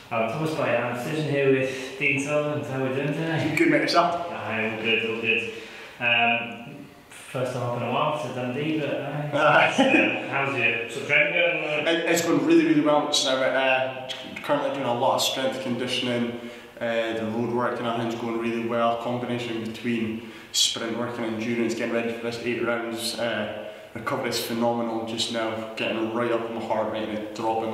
Thomas by a decision here with Dean Sutherland. How are we doing today? Good, mate, yourself? All good, all good. First time up in a while to Dundee, but how's your sort of training going? It's going really, really well just now. Currently doing a lot of strength conditioning, the road work and everything's going really well. Combination between sprint work and endurance, getting ready for this 8 rounds. Recovery's phenomenal just now, getting right up in my heart rate and it dropping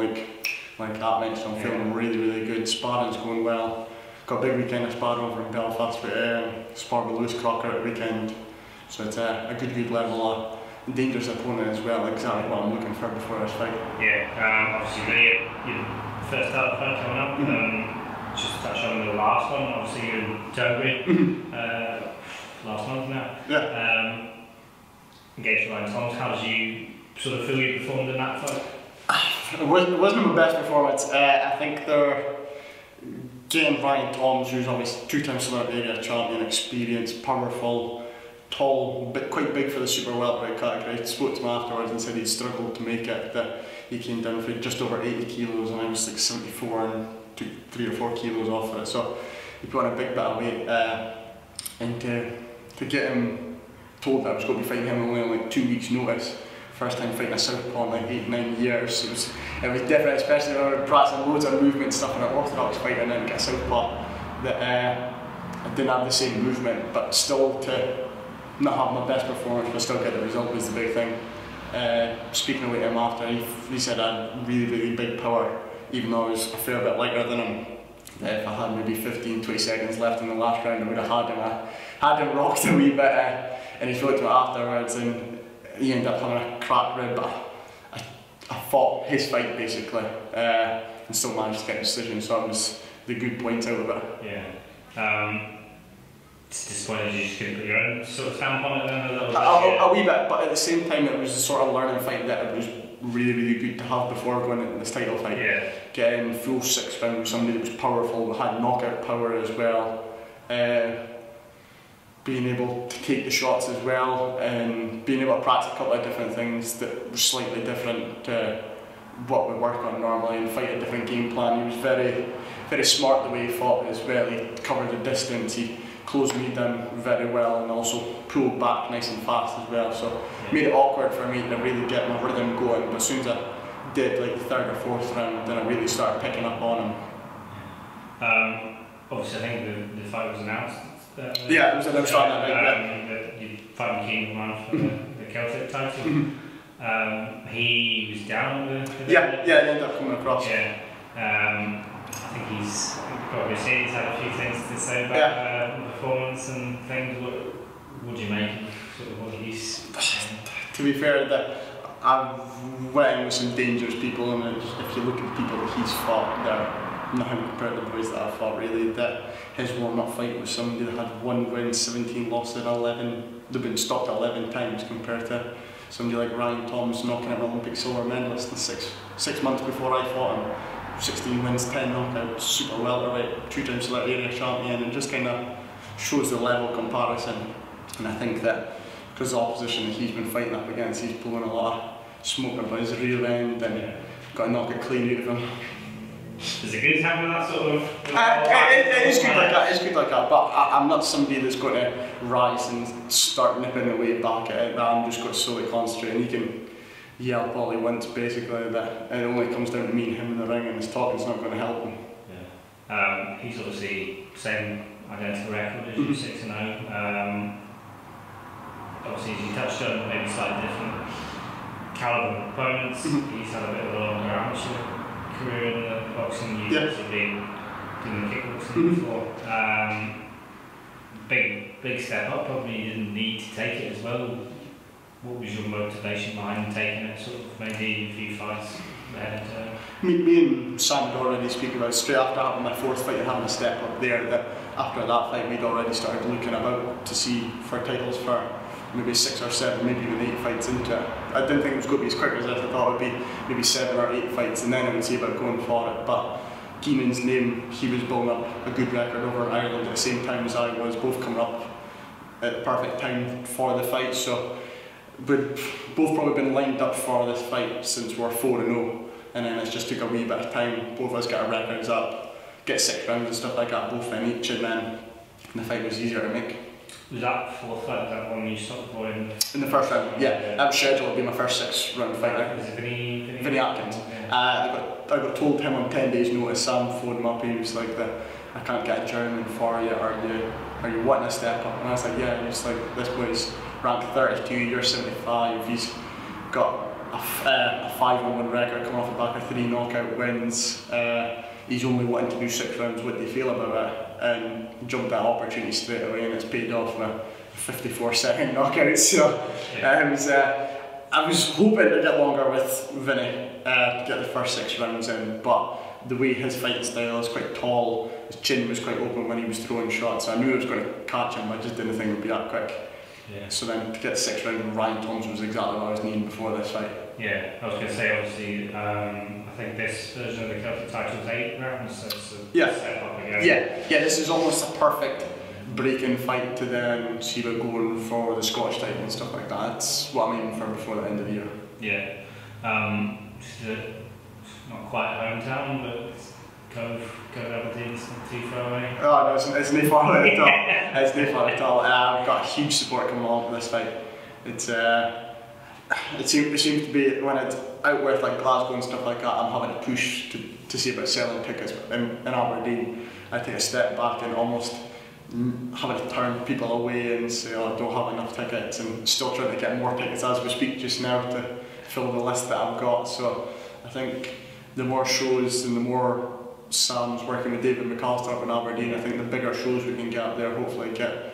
like that, mate. So I'm feeling really, really good. Sparring's going well. Got a big weekend of sparring over in Belfast, but sparred with Lewis Crocker at the weekend. So it's a good level, dangerous opponent as well, exactly what I'm looking for before this fight. Yeah, obviously your first title fight coming up, just to touch on the last one, obviously you're in Togri, last month now. Yeah. Against Ryan Thomas, how did you sort of feel you performed in that fight? It wasn't my best performance. I think they're getting Ryan Thomas, who's obviously 2-time Celtic area champion, experienced, powerful, tall, but quite big for the super welterweight category. I spoke to him afterwards and said he'd struggled to make it, that he came down for just over 80 kilos and I was like 74 and took 3 or 4 kilos off of it. So he put on a big bit of weight, and to get him told that I was going to be fighting him only on like 2 weeks notice. First time fighting a southpaw in like 8-9 years. It was different, especially when I was practicing loads of movement and stuff in an orthodox fight and then get a southpaw that I didn't have the same movement, but still to not have my best performance but still get the result was the big thing. Speaking with him after, he said I had really, really big power, even though I was a fair bit lighter than him. If I had maybe 15-20 seconds left in the last round, I would have had him rocked a wee bit. And he spoke to me afterwards and he ended up having a cracked rib, but I fought his fight basically and still managed to get a decision, so that was the good point out of it. Yeah. It's disappointing you just couldn't put your own sort of stamp on it then a little bit? A wee bit, but at the same time it was a sort of learning fight that it was really, really good to have before going into this title fight. Yeah. Getting full 6 rounds with somebody that was powerful, had knockout power as well. Being able to take the shots as well and being able to practice a couple of different things that were slightly different to what we work on normally and fight a different game plan. He was very, very smart the way he fought as well. He covered the distance, he closed me down very well and also pulled back nice and fast as well. So made it awkward for me to really get my rhythm going, but as soon as I did like the 3rd or 4th round, then I really started picking up on him. Obviously I think the fight was announced. Yeah, it was announced on that night. You fight KEANE McMAHon for the Celtic title. He was down with the yeah, he ended up coming across. Yeah. I think he's probably seen he's had a few things to say about performance and things. What do you make of sort of what he's saying? To be fair, that I've went in with some dangerous people, and if you look at the people that he's fought, they're nothing compared to the boys that I've fought really. That his warm-up fight was somebody that had 1 win, 17 losses, 11. They've been stopped 11 times compared to somebody like Ryan Thomas knocking out an Olympic silver medalist in six months before I fought him. 16 wins, 10 knockouts, super welterweight, 2-time Celtic area champion, and just kind of shows the level of comparison. And I think that because the opposition that he's been fighting up against, he's pulling a lot of smoke about his rear end and got to knock it clean out of him. Is it good to have that sort of? It is good like that. It's good like that. But I'm not somebody that's going to rise and start nipping away back at it. I'm just going to solely concentrate, and he can yell all he wants basically. That it only comes down to me and him in the ring, and his talking's not going to help him. Yeah. He's obviously same identical record as you, 6-0. Obviously, as you touched on, maybe slightly different calibre of opponents. He's had a bit of a longer amateur career in the boxing. You've obviously been doing the kickboxing before. Big step up. Probably you didn't need to take it as well. What was your motivation behind taking it? Sort of maybe a few fights ahead of time. Me and Sam had already spoken about straight after having my 4th fight and having a step up there. That after that fight, we'd already started looking about to see for titles for maybe 6 or 7, maybe even 8 fights into it. I didn't think it was going to be as quick as I thought it would be, maybe 7 or 8 fights, and then I would see about going for it. But Keenan's name, he was building up a good record over in Ireland at the same time as I was, both coming up at the perfect time for the fight. So we'd both probably been lined up for this fight since we're 4-0. and then it's just took a wee bit of time. Both of us get our records up, get 6 rounds and stuff like that, both in each, and then the fight was easier to make. Was that fourth fight, that one you stopped for in the first round? Yeah, that was scheduled to be my first 6 round fight. Was it Vinny Atkins. Yeah. I got told him on 10 days notice. Sam phoned him up, he was like, I can't get a German for you, are you wanting to step up? And I was like, yeah. And he's like, this boy's ranked 32, you're 75, he's got a 5-1 record coming off the back of 3 knockout wins. He's only wanting to do 6 rounds. What do you feel about it? And jumped that opportunity straight away, and it's paid off with a 54-second knockout. So I was hoping to get longer with Vinny to get the first 6 rounds in, but the way his fighting style is quite tall, his chin was quite open when he was throwing shots. So I knew I was going to catch him, I just didn't think it would be that quick. Yeah. So then to get the 6th round with Ryan Thomas was exactly what I was needing before this fight. Yeah, I was going to say, obviously, I think this version of the Celtic title is 8 rounds, so it's a step up again. Yeah, this is almost a perfect break-in fight to then see about going for the Scottish title and stuff like that. That's what I'm aiming for before the end of the year. Yeah. Not quite hometown, but Cove Aberdeen's not too far away. Oh no, it's no far away at all. It's no far at all. I've got a huge support coming along for this fight. It seems to be when it's out with like Glasgow and stuff like that, I'm having to push to see about selling tickets. In Aberdeen, I take a step back and almost having to turn people away and say, oh, I don't have enough tickets, and still trying to get more tickets as we speak just now to fill the list that I've got. So I think the more shows and the more Sam's working with David McAllister up in Aberdeen, I think the bigger shows we can get up there, hopefully get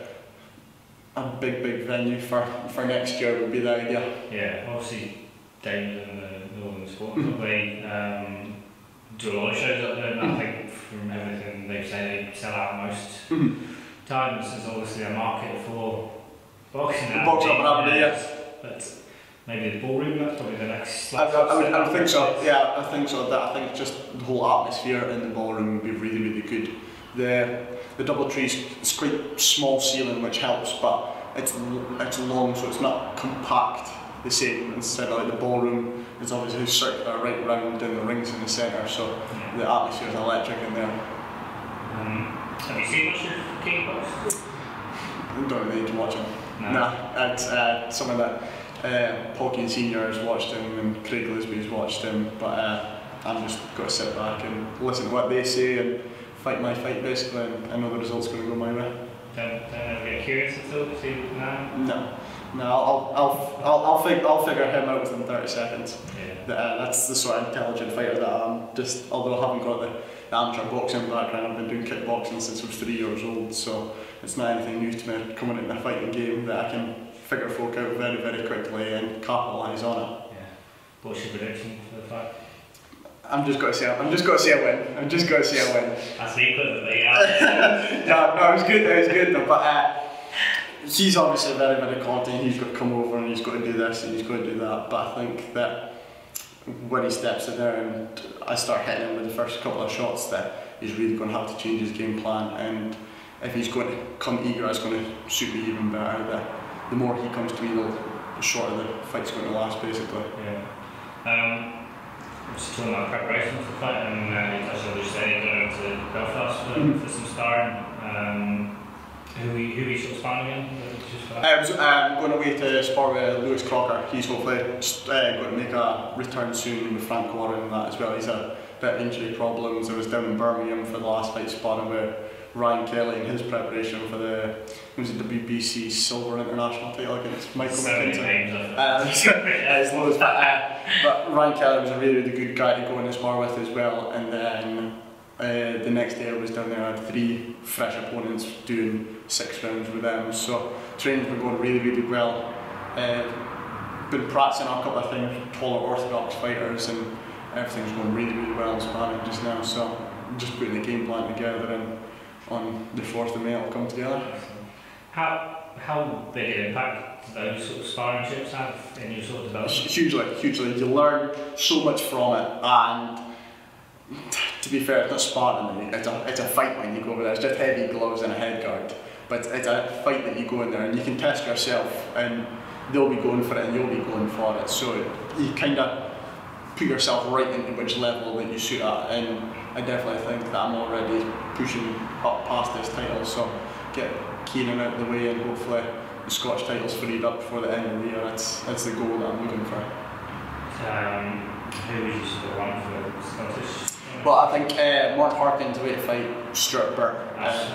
a big venue for next year would be the idea. Yeah, obviously David and the Northern Sport, they do a lot of shows up there, and I think from everything they've said, they sell out most times. There's obviously a market for boxing now. Boxing up in Aberdeen, yeah. But maybe the ballroom, that's probably the next. I would think so. Yeah, I think so. I think just the whole atmosphere in the ballroom would be really good. The double trees, it's quite small ceiling, which helps, but it's long, so it's not compact the same. Instead of like the ballroom, it's obviously circular right round, and the rings in the centre, so the atmosphere is electric in there. Have you seen much of KEANE boxing? I don't really need to watch him. No. Nah, it's someone that Paul Keane Senior has watched him and Craig Lisby's watched him, but I'm just got to sit back and listen to what they say and fight my fight basically, and I know the result's going to go my way. Don't ever get curious at all? See now? No, I'll figure him out within 30 seconds. Yeah. That's the sort of intelligent fighter that I'm. Just although I haven't got the amateur boxing background, I've been doing kickboxing since I was 3 years old, so it's not anything new to me coming into a fighting game that I can figure folk out very quickly and capitalise on it. Yeah. What's your prediction for the fight? I'm just going to say a win. That's equal, yeah. No, it was good though, but he's obviously very confident. He's got to come over and he's got to do this and he's got to do that, but I think that when he steps in there and I start hitting him with the first couple of shots, that he's really going to have to change his game plan, and if he's going to come eager, it's going to suit me even better. The more he comes to me, the shorter the fight's going to last basically. Yeah. Just talking about preparation for the fight, and you touched on this day going to Belfast for some sparring. Who are you sort of sparring again? I'm going away to spar with Lewis Crocker. He's hopefully going to make a return soon with Frank Warren and that as well. He's had a bit of injury problems. I was down in Birmingham for the last fight sparring with Ryan Kelly in his preparation for the WBC Silver International title against Michael McKinnon. But Ryan Kelly was a really good guy to go in and spar with as well, and then the next day I was down there, I had 3 fresh opponents doing 6 rounds with them, so training's been going really well. Been practicing a couple of things, taller orthodox fighters, and everything's going really well in sparring just now, so I'm just putting the game plan together, and on the 4th of May it'll come together. How big an impact do those sort of sparring trips have in your sort of development? Hugely. You learn so much from it, and to be fair, it's not sparring, it's a fight when you go over there. It's just heavy gloves and a head guard, but it's a fight that you go in there and you can test yourself, and they'll be going for it and you'll be going for it, so you kind of put yourself right into which level that you shoot at, and I definitely think that I'm already pushing up past this title, so get Keenan out of the way and hopefully the Scottish title's freed up before the end of the year. That's the goal that I'm looking for. Who would you sort of want for the Scottish? Well, I think Mark Harkin's away to fight Stuart Burt. That's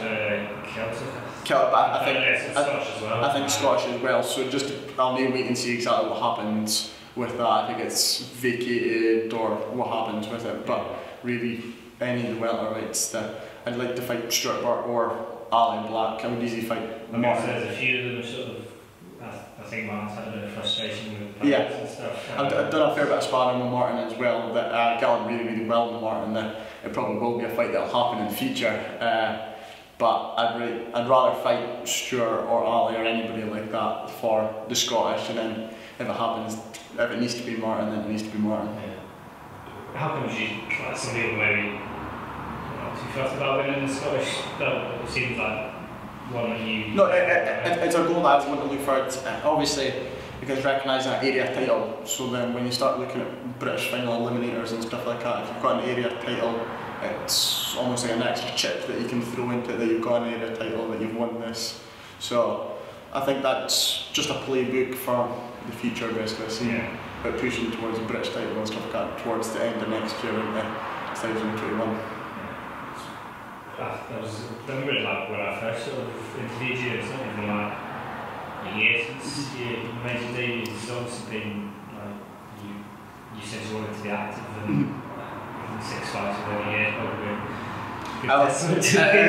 Celtic. But I think Scottish as well. I think Scottish as well. So I'll need to wait and see exactly what happens with that. I think it's vacated or what happens with it. But really, any of the welterweights that I'd like to fight Stuart Burt or Ali Black. I would easily fight Martin. There's a few of them sort of. I think Martin's had a bit of frustration with yeah. and stuff. I've done a fair bit of sparring with Martin as well. That I get on really well with Martin. That it probably will be a fight that'll happen in the future. But I'd rather fight Stuart or Ali or anybody like that for the Scottish, and then if it happens, if it needs to be Martin, then it needs to be Martin. Yeah. How come you, like some people maybe not too fussed about winning the Scottish belt? It seems like one that you. No, it's a goal that I want to look for. Obviously, because recognising an area title, so then when you start looking at British final eliminators and stuff like that, if you've got an area title, it's almost like an extra chip that you can throw into it, that you've got an area title, that you've won this. So I think that's just a playbook for the future, basically. See, about pushing towards the British title and stuff like that towards the end of next year into 2021. That was remember like when I first sort of interviewed you. It's not even like a year since you made your debut. It's obviously been like you said you wanted to be active and 6 fights within a year probably. Exactly.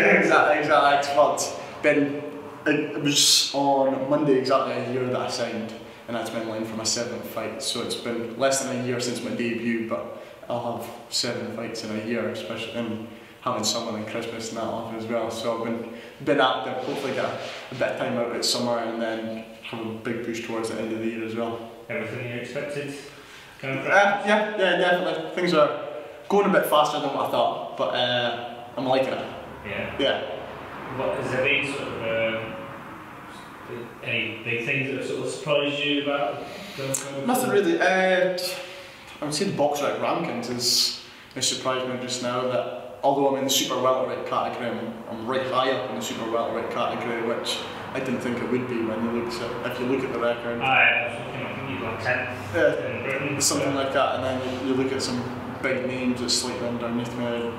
It was on Monday exactly a year that I signed, and that's been in line for my 7th fight. So it's been less than a year since my debut, but I'll have 7 fights in a year, especially and having summer and Christmas and that off as well. So I've been active. Hopefully get a bit of time out at summer and then have a big push towards the end of the year as well. Everything you expected? Yeah, definitely. Things are going a bit faster than what I thought, but I'm liking it. Yeah. What has there been sort of any big things that have sort of surprised you about? Nothing really. I would say the boxer at rankings has surprised me just now. That although I'm in the super welterweight category, I'm right high up in the super welterweight category, which I didn't think it would be when you look at if you look at the record. I think you've got 10th in Britain. Something like that, and then you look at some big names that's slightly underneath me.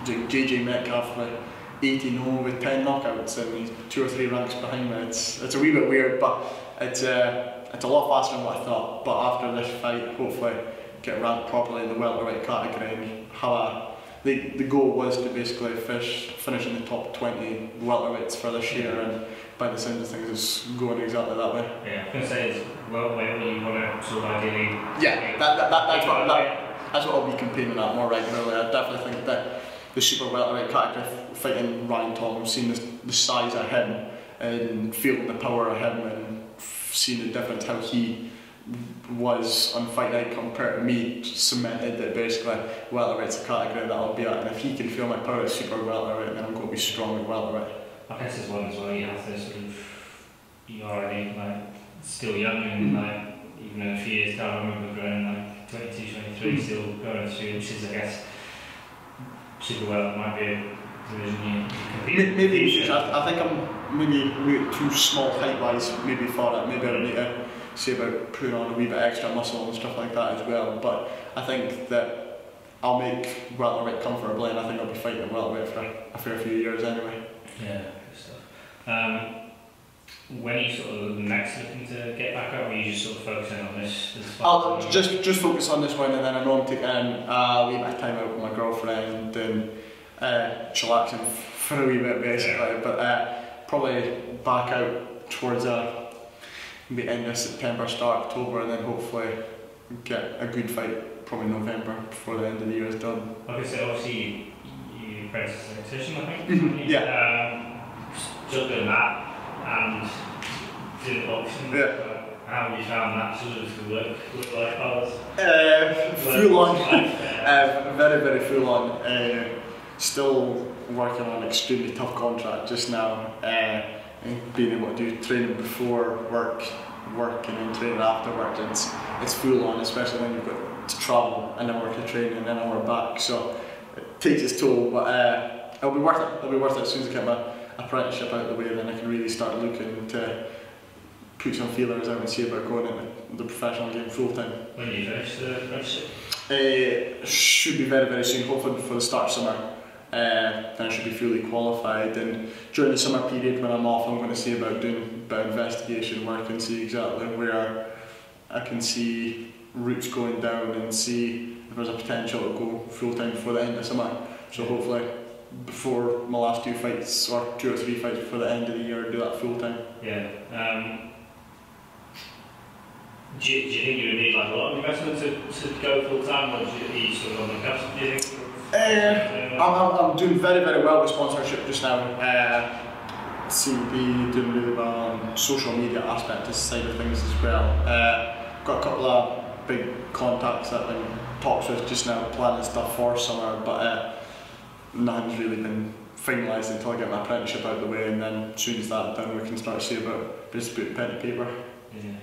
JJ Metcalf with 18-0 with 10 knockouts, and he's 2 or 3 ranks behind me. It's a wee bit weird, but it's a lot faster than what I thought. But after this fight, hopefully get ranked properly in the welterweight category and have the goal was to basically finish in the top 20 welterweights for this year, and by the sound of things it's going exactly that way. Yeah, I was going to say it's welterweight you want to sort of ideally. Yeah, that's what I'll be campaigning at more regularly. I definitely think that the super welterweight category, fighting Ryan Tom, seeing the size of him and feeling the power of him and seeing the difference how he was on fight night compared to me, cemented that basically welterweight's a category that I'll be at, and if he can feel my power at super welterweight, then I'm going to be strong at welterweight. I guess there's one as well, you have to sort of, you're already like still young and like even in a few years down, I remember growing like 22, 23, still going through inches, I guess. Super well might be a division you compete. Maybe I think I'm maybe too small height wise, maybe for that. Maybe I need to see about putting on a wee bit extra muscle and stuff like that as well. But I think that I'll make welterweight comfortably, and I think I'll be fighting welterweight for a fair few years anyway. Yeah, good stuff. When are you sort of next looking to get back up, or are you just sort of focusing on this fight? I'll just focus on this one, and then I know I'm taking a wee bit of time out with my girlfriend and chillaxing for a wee bit basically, but probably back out towards the end of September, start October, and then hopefully get a good fight probably November before the end of the year is done. Like I said, obviously you apprentice an electrician, I think. Still doing that and doing boxing. Yeah. How have you found that sort of work-life balance? Full on. Very full on. Still working on an extremely tough contract just now. Being able to do training before work and then training after work. It's full on, especially when you've got to travel, an hour to train and an hour back, so it takes its toll, but it'll be worth it. It'll be worth it as soon as I get my apprenticeship out of the way, and then I can really start looking to put some feelers out and see about going into the professional game full time. When do you finish the apprenticeship? Should be very, very soon, hopefully before the start of summer. Then I should be fully qualified, and during the summer period when I'm off, I'm going to see about doing a bit of investigation work and see exactly where I can see routes going down and see if there's a potential to go full time before the end of summer. So hopefully before my last 2 fights, or 2 or 3 fights before the end of the year, do that full time. Yeah. Do you think you would need like a lot of investment to go full time, or are you sort of on the cusp, do you think? I'm doing very, very well with sponsorship just now. Seem to be doing really well on social media aspect side of things as well. Got a couple of big contacts that I'm in talks with just now, planning stuff for summer, but nothing's really been finalised until I get my apprenticeship out of the way, and then as soon as that's done we can start to see about just putting pen to paper. Yeah.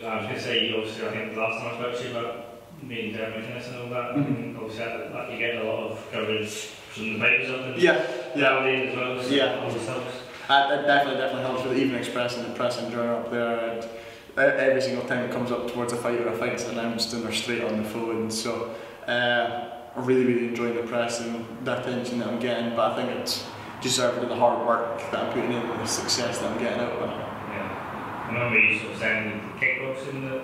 I was going to say, obviously, I think the last time I spoke to you about being Americanist and all that, and obviously like, you get a lot of coverage from the papers of them. Yeah. As well, so yeah. Always helps. It definitely helps with Evening Express and the press and journal up there, and every single time it comes up towards a fight or a fight's announced and they're straight on the phone, so I'm really enjoying the press and the attention that I'm getting, but I think it's deserved of the hard work that I'm putting in and the success that I'm getting out of it. Yeah. I remember you sort of saying with kickboxing that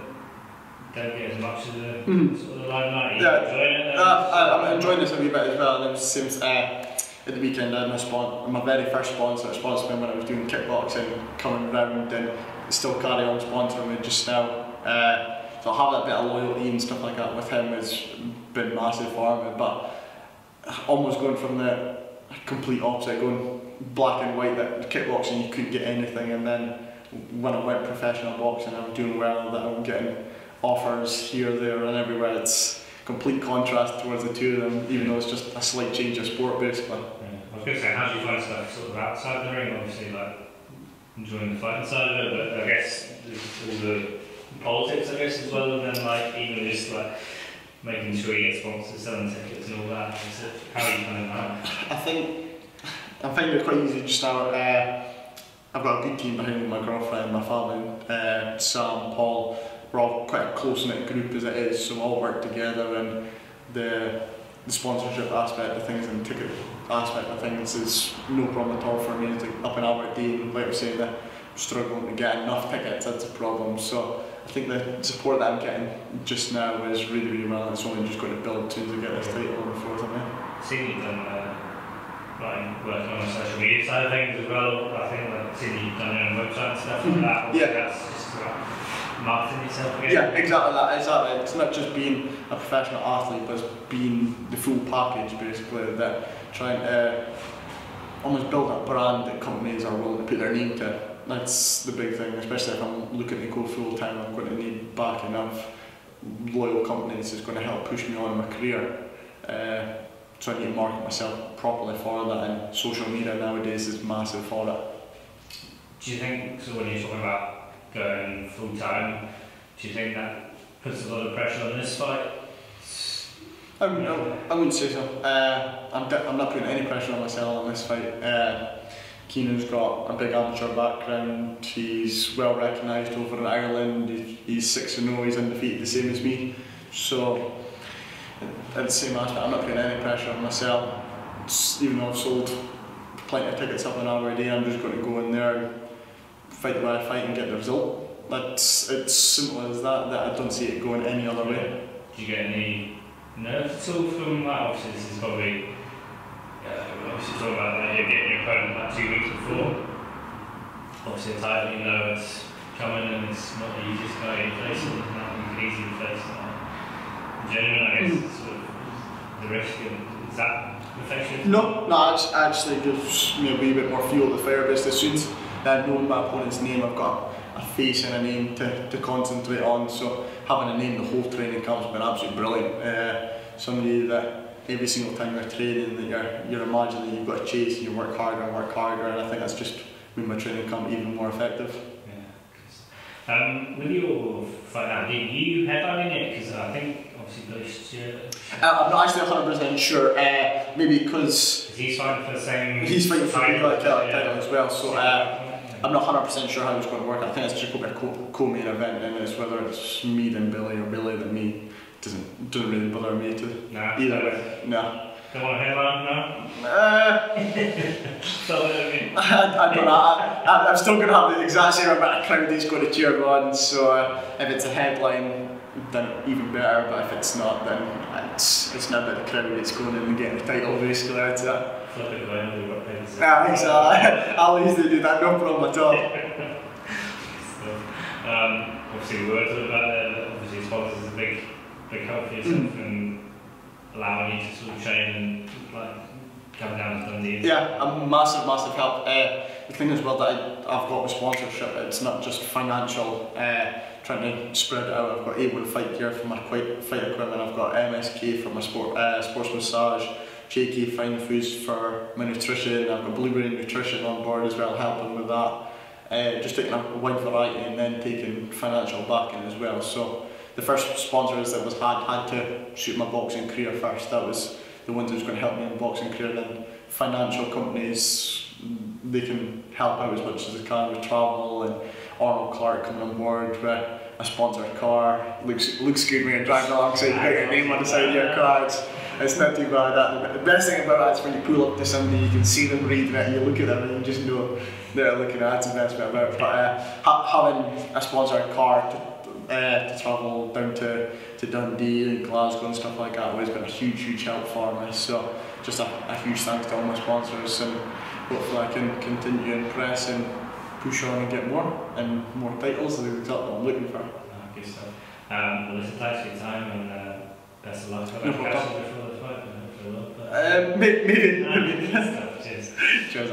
don't get as much of the sort of limelight. Yeah, enjoying it? I'm enjoying this a wee bit as well, and since at the weekend I had my very first sponsor sponsored me when I was doing kickboxing, coming round, and still carry on sponsoring me just now. So have that bit of loyalty and stuff like that with him has been massive for me, but almost going from the complete opposite, going black and white, that kickboxing you couldn't get anything, and then when I went professional boxing I was doing well, that I'm getting offers here, there and everywhere. It's complete contrast towards the two of them, even though it's just a slight change of sport basically. Yeah. I was going to say, how do you find stuff sort of outside the ring? Obviously like enjoying the fighting side of it, but I guess there's all the politics I guess as well, and then like even just like making sure you get sponsors, selling tickets and all that. How are you finding that? I'm finding it quite easy just now. I've got a good team behind me, my girlfriend, my family, Sam, Paul. We're all quite a close-knit group as it is, so we all work together, and the sponsorship aspect of things and the ticket aspect of things is no problem at all for me. It's like up in Aberdeen, like I was saying, I'm struggling to get enough tickets, that's a problem. So I think the support that I'm getting just now is really well, and it's only just going to build as soon as I get this title on the floor. I've seen you've done like working on the social media side of things as well. I think I've seen you've done your own website and stuff like that. Yeah. That's just marketing yourself again. Yeah, exactly that. Exactly. It's not just being a professional athlete, but it's being the full package basically. That trying to almost build a brand that companies are willing to put their name to. That's the big thing, especially if I'm looking to go full time. I'm going to need backing of loyal companies that's going to help push me on in my career. So I need to market myself properly for that, and social media nowadays is massive for it. Do you think, so when you're talking about going full time, do you think that puts a lot of pressure on this fight? I wouldn't say so. I'm not putting any pressure on myself on this fight. KEANE's got a big amateur background, he's well recognised over in Ireland, he's 6-0, he's undefeated, the same as me. So, at the same aspect, I'm not putting any pressure on myself. Even though I've sold plenty of tickets up in Aberdeen, I'm just going to go in there and fight the way I fight and get the result. It's simple as that, I don't see it going any other way. Do you get any nerves at all from that? Obviously this is probably, obviously talking about that, you're getting your opponent like 2 weeks before. Obviously a title, you know it's coming and it's not the easiest guy you're facing, it's not easy to face. Genuine, I guess, sort of the risk, is that affection? No, it actually gives me a wee bit more fuel to the fire, because as soon as I know my opponent's name, I've got a face and a name to concentrate on, so having a name the whole training camp's been absolutely brilliant. Somebody that every single time you're training that you're imagining you've got to chase and you work harder, and I think that's just made my training camp even more effective. Yeah. With your fight now, do you headline in it? Because I think obviously Bush year. I'm not actually 100% sure, maybe because he's fighting for the same. He's fighting for the Celtic title yeah. as well, so I'm not 100% sure how it's going to work. I think it's just going to be a co-main event, and it's whether it's me then Billy or Billy then me. Doesn't really bother me to either way. No. Don't want to hear that, no? I don't know. I'm still going to have the exact same amount of crowd that's going to cheer on, so if it's a headline, then even better, but if it's not, then it's not about the crowd, it's going in and getting the title basically. That's it. Flip it around, we've got paid. Yeah, exactly. I'll easily do that, no problem at all. Obviously, we were talking about that, obviously, sponsors is a big help for yourself and allowing you to sort of train and like come down to Dundee. Yeah, a massive help. The thing as well that I've got with sponsorship, it's not just financial, trying to spread it out. I've got A1 fight gear for my fight equipment, I've got MSK for my sports massage, JK Fine Foods for my nutrition, I've got Blueberry Nutrition on board as well, helping with that. Just taking a wide variety and then taking financial backing as well. So the first sponsors that had to shoot my boxing career first. That was the ones that was going to help me in boxing career. Then financial companies, they can help out as much as they can with travel, and Arnold Clark coming on board with a sponsored car. Looks good when you're driving alongside, you got your name on the side of your car. It's not too bad. The best thing about that is when you pull up to somebody, you can see them reading it, and you look at them and you just know they're looking at it. That's the best bit about it. But having a sponsored car to travel down to Dundee and Glasgow and stuff like that has been a huge help for me. So just a huge thanks to all my sponsors, and hopefully I can continue to impress and push on and get more titles. That's exactly what I'm looking for. Good stuff. Well, listen, thanks for your time and best of luck. No problem. Before the fight, maybe. Cheers. Cheers.